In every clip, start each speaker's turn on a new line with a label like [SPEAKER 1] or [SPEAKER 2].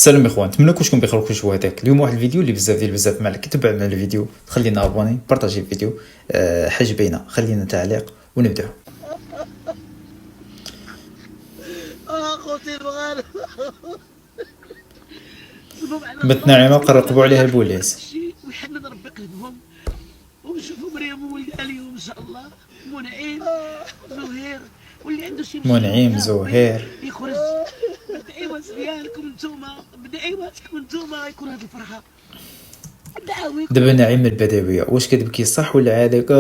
[SPEAKER 1] سلام اخوان، نتمنى كلشم بخير وكلشم هذاك. اليوم واحد الفيديو اللي بزاف معك تبع معنا الفيديو، خلينا ابوني بارطاجي الفيديو، حاجه باينه، خلينا تعليق ونبداو.
[SPEAKER 2] اخوتي الغالي
[SPEAKER 1] بنت نعيمه قرقبوا عليها البوليس.
[SPEAKER 2] ويحمد ربي قلبهم ونشوفوا مريم ولدها اليوم ان شاء الله. منعيم زهير واللي عنده شي
[SPEAKER 1] منعيم زهير
[SPEAKER 2] يخرج. بدعيوات ديالكم نتوما، بدعيواتكم نتوما يكون هذه الفرحه.
[SPEAKER 1] دابا نعيم البدويه واش كتبكي صح ولا عادك؟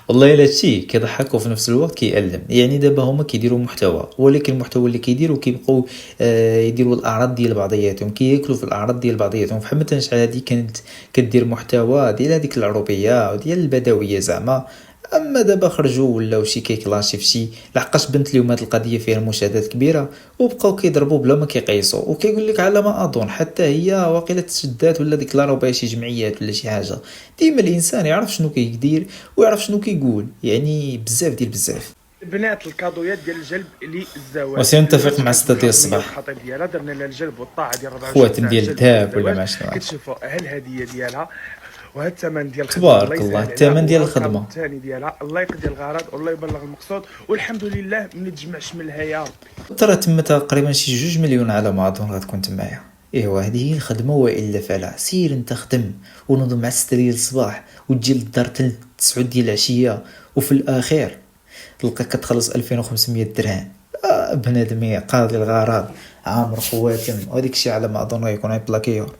[SPEAKER 1] والله الا هادشي كيضحك وفي نفس الوقت كيألم. يعني دابا هما كيديروا محتوى، ولكن المحتوى اللي كيديروا كيبقاو يديروا الاعراض ديال بعضياتهم، كياكلوا في الاعراض ديال بعضياتهم. فحال مثلا شحال هادي كانت كدير محتوى ديال هذيك العروبيه وديال البدويه زعما، اما دابا خرجوا ولاو شي كيكلاشي في شي لحقاش بنت لهم هاد القضيه فيها مشاهدات كبيره، وبقاو كيضربوا بلا ما كيقيسوا، وكيقول لك على ما اظن حتى هي واقيلا تشدات ولا ديكلاروا بها شي جمعيات ولا شي حاجه. ديما الانسان يعرف شنو كيدير ويعرف شنو كيقول، يعني بزاف.
[SPEAKER 3] بنات الكادويات ديال الجلب للزواج.
[SPEAKER 1] وسنتفق مع 6 ديال الصباح.
[SPEAKER 3] الخطيب ديالها درنا لها الجلب والطاعه ديال 24
[SPEAKER 1] خواتم ديال الذهب ولا ما شنو.
[SPEAKER 3] كتشوفوا ها الهديه ديالها وهذا الثمن ديال الخدمه.
[SPEAKER 1] تبارك الله، الثمن ديال الخدمه
[SPEAKER 3] الثاني ديالها. الله يقضي الغرض والله يبلغ المقصود، والحمد لله ملي تجمع شملها يا ربي.
[SPEAKER 1] ترى تم تقريبا شي 2 مليون على ما اظن غتكون تمايا. ايوا هذه هي الخدمه، والا فلا سير انت خدم ونوض مع 6 ديال الصباح وتجي للدار حتى 9 ديال العشيه، وفي الاخير تلقى كتخلص 2500 درهم. بنادم قاضي الغرض عامر خواتم، وهذيك الشيء على ما اظن يكون بلاكيور.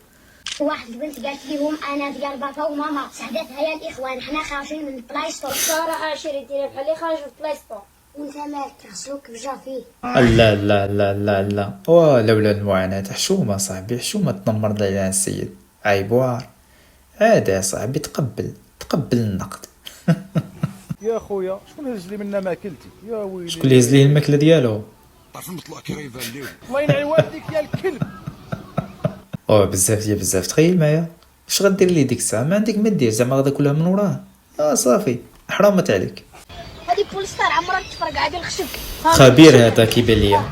[SPEAKER 4] واحد البنت قالت لهم انا ديال بابا وماما، ساعدتها يا الاخوان حنا خارجين من البلاي ستور. صراحه شريت ديال بحال اللي خارج من البلاي ستور. وانت مالك غسلوك بجا فيه؟
[SPEAKER 1] لا ولولا المعاناه حشومه صاحبي، حشومه تنمر على السيد عيبوار. عادي يا صاحبي، تقبل النقد.
[SPEAKER 5] يا خويا شكون هز لي منا ماكلتي؟ يا ويلي
[SPEAKER 1] شكون اللي هز ليه الماكله ديالو؟
[SPEAKER 5] طرف المطلع كريفان اليوم الله ينعي والديك يا الكلب.
[SPEAKER 1] بزاف تخيل معايا واش غدير لي ديك الساعه؟ ما عندك ما دير زعما غادا كلها من وراه. صافي حرامت عليك.
[SPEAKER 4] هذه بوليستار عمرها تفرقع ديال الخشب.
[SPEAKER 1] خبير هذا كيبان ليا.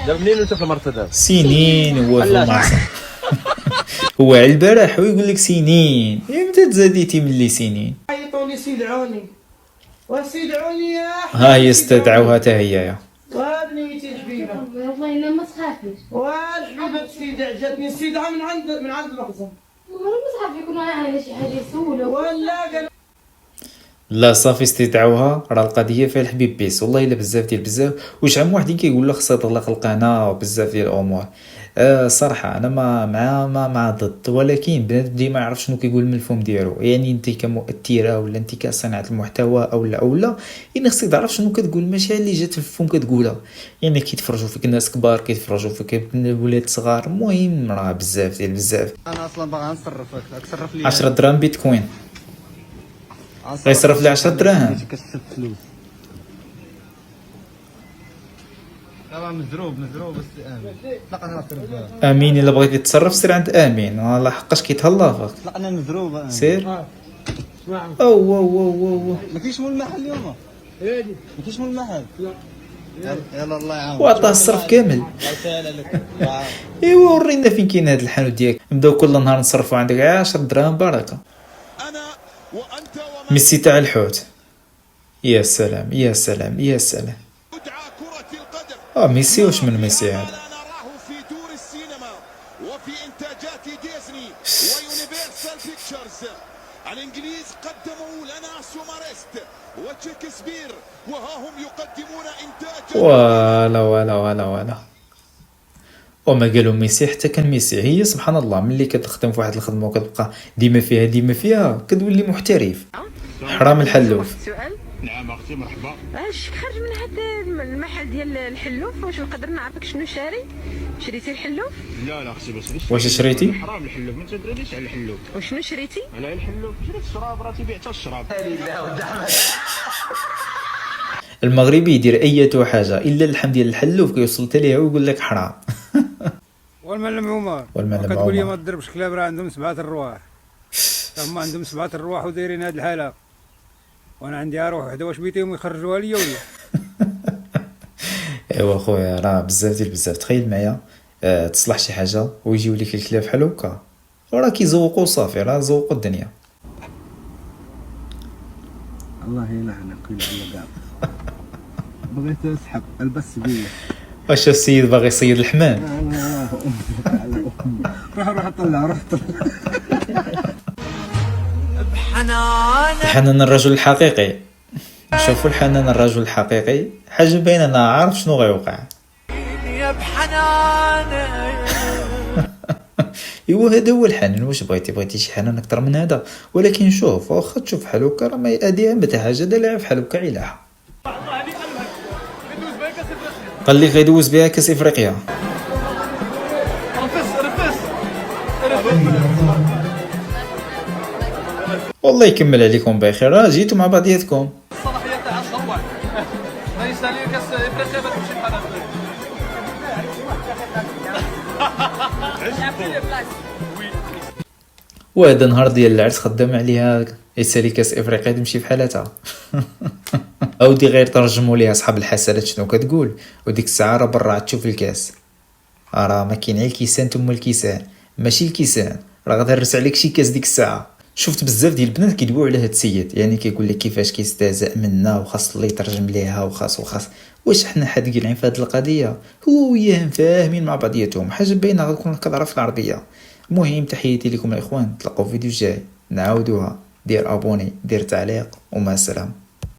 [SPEAKER 5] دابا منين انت في المرتبه؟
[SPEAKER 1] سنين هو في المعصر. هو على البارح ويقول لك سنين. امتى تزاديتي ملي سنين؟
[SPEAKER 6] عيطوني سيدعوني يا
[SPEAKER 1] ها هي استدعوها حتى هي.
[SPEAKER 6] وابنيتي الحبيبه
[SPEAKER 4] والله الا ما تخافيش.
[SPEAKER 6] والحبيبه السيدة جاتني السيدة من عند المخزن.
[SPEAKER 4] والله ما صحاب يكونوا على شي حاجه يسولوا
[SPEAKER 6] ولا قال
[SPEAKER 1] لا صافي استدعوها، راه القضيه فيها الحبيب بيس. والله الا بزاف وشحال من واحد كيقول له خصها تغلق القناه وبزاف ديال الامور. صراحه انا مع ضد، ولكن بنادم ديما يعرف شنو كيقول من الفم ديالو. يعني انت كمؤثره ولا انت كصانعه المحتوى او لا يعني خصك تعرف شنو كتقول، ماشي اللي جات في الفم كتقولها. يعني كيتفرجوا فيك ناس كبار، كيتفرجوا فيك ولاد صغار، المهم راه بزاف.
[SPEAKER 7] انا اصلا باغي نصرفك، تصرف لي
[SPEAKER 1] 10 دراهم بيتكوين غيصرف لي 10 دراهم.
[SPEAKER 7] كتسد فلوس دابا مزروب بس امين طلقنا نصرف.
[SPEAKER 1] امين الا بغيتي تصرف سير عند امين، والله حقاش كيتهلا فيك.
[SPEAKER 7] طلقنا مزروب
[SPEAKER 1] سير. او
[SPEAKER 7] ما كاينش مول المحل اليوم. ما كاينش مول المحل. يلا الله يعاون.
[SPEAKER 1] وعطاه الصرف كامل.
[SPEAKER 7] الله يسهل لك.
[SPEAKER 1] ايوا ورينا فين كاين هذا الحانوت ديالك. نبداو كل نهار نصرفوا عندك 10 دراهم بركه. ميسي تاع الحوت. يا سلام. ميسي واش من ميسي هذا؟
[SPEAKER 8] في دور السينما وفي انتاجات ديزني ويونيفرسال بيكتشرز. الانجليز قدموا لنا سوماريست وشكسبير، وها هم يقدمون انتاجا.
[SPEAKER 1] ولا وما قالوا ميسي حتى كان ميسي. هي سبحان الله ملي كتخدم في واحد الخدمه وكتبقى ديما فيها كتولي محترف. حرام الحلوف.
[SPEAKER 8] نعم اختي مرحبا.
[SPEAKER 9] اش خرج من هذا المحل ديال الحلوف؟ واش نقدر نعرفك شنو شريتي الحلوف؟
[SPEAKER 8] لا اختي بس
[SPEAKER 1] واش شريتي؟
[SPEAKER 8] حرام الحلوف، ما تدريش على الحلوف.
[SPEAKER 9] وشنو شريتي؟
[SPEAKER 8] على الحلوف شريت الشراب، راه تيبيع حتى الشراب.
[SPEAKER 1] المغربي يدير اي حاجه الا اللحم ديال الحلوف كيوصل حتى ليها ويقول لك حرام.
[SPEAKER 10] والمعلم عمر كتقول لي ما تضربش كلاب، راه عندهم 7 الرواح.
[SPEAKER 5] هما عندهم 7 أرواح ودايرين هاد الحالة، وانا عندي روح وحده. واش بيتيهم يخرجوها ليا ولا؟
[SPEAKER 1] ايوا خويا راه بزاف ديال بزاف. تخيل معايا تصلح شي حاجه ويجيو لك الكلاب بحال هكا، وراه كيزوقوا صافي، راه زوقوا الدنيا.
[SPEAKER 7] الله يلعنك كل كاع. بغيت اسحب البس بيه.
[SPEAKER 1] واش السيد باغي يصيد الحمام؟
[SPEAKER 7] روح طلع.
[SPEAKER 1] الحنان الرجل الحقيقي. شوفوا الحنان الرجل الحقيقي حاجه باينه، انا عارف شنو غيوقع. ايوا هذا هو الحنان. واش بغيتي شي حنان اكثر من هذا؟ ولكن شوف واخا تشوف بحال هكا راه ما يأديها متى حاجه دالها بحال هكا علاحه. قال لي غيدوز بها كاس افريقيا. والله يكمل عليكم بخير، راه جيتوا مع بعضياتكم.
[SPEAKER 6] الصلاحيه تاع الصوال ليس لي كاس افريقيا ما تمشي بحال
[SPEAKER 1] وهذا نهار ديال العرس خدام عليها يسالي كاس افريقيا تمشي بحالتها. اودي غير ترجموا ليها اصحاب الحسنات شنو كتقول، وديك الساعه راه برا تشوف الكاس، راه ما كاين غير الكيسان ثم الكيسان، ماشي الكيسان، راه غتهرس عليك شي كاس ديك الساعه. شفت بزاف ديال البنات كيدويو على هاد السيد، يعني كيقول لك كيفاش كيستهزأ منا وخاص الله يترجم ليها وخاص. واش حنا حادقين في هاد القضيه؟ هو وياه فاهمين مع بعضياتهم، حاجه باينه غتكون كضرب في العربيه. المهم تحياتي لكم الاخوان، تلقاو فيديو جاي نعاودوها. دير ابوني، دير تعليق، ومع السلامه.